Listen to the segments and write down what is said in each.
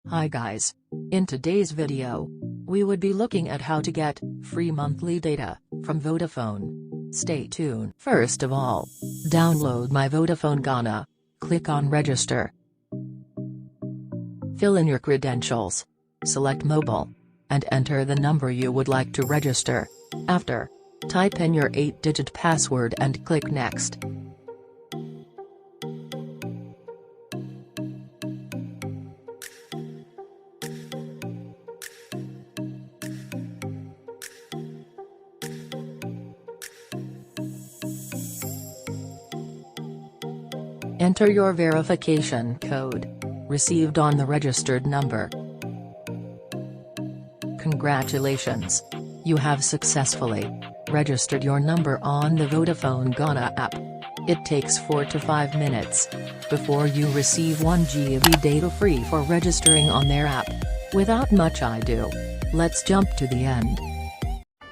Hi guys. In today's video, we would be looking at how to get free monthly data from Vodafone. Stay tuned. First of all, download my Vodafone Ghana. Click on register. Fill in your credentials. Select mobile. And enter the number you would like to register. After, type in your 8-digit password and click next. Enter your verification code, received on the registered number. Congratulations! You have successfully registered your number on the Vodafone Ghana app. It takes 4 to 5 minutes before you receive 1 GB data free for registering on their app. Without much ado, let's jump to the end.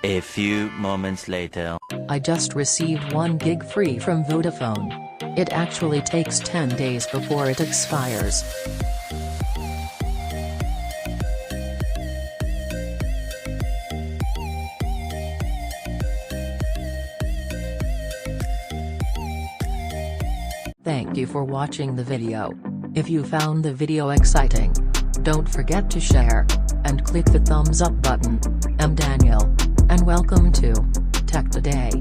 A few moments later. I just received 1 gig free from Vodafone. It actually takes 10 days before it expires. Thank you for watching the video. If you found the video exciting, don't forget to share, and click the thumbs up button. I'm Daniel, and welcome to Tech Today.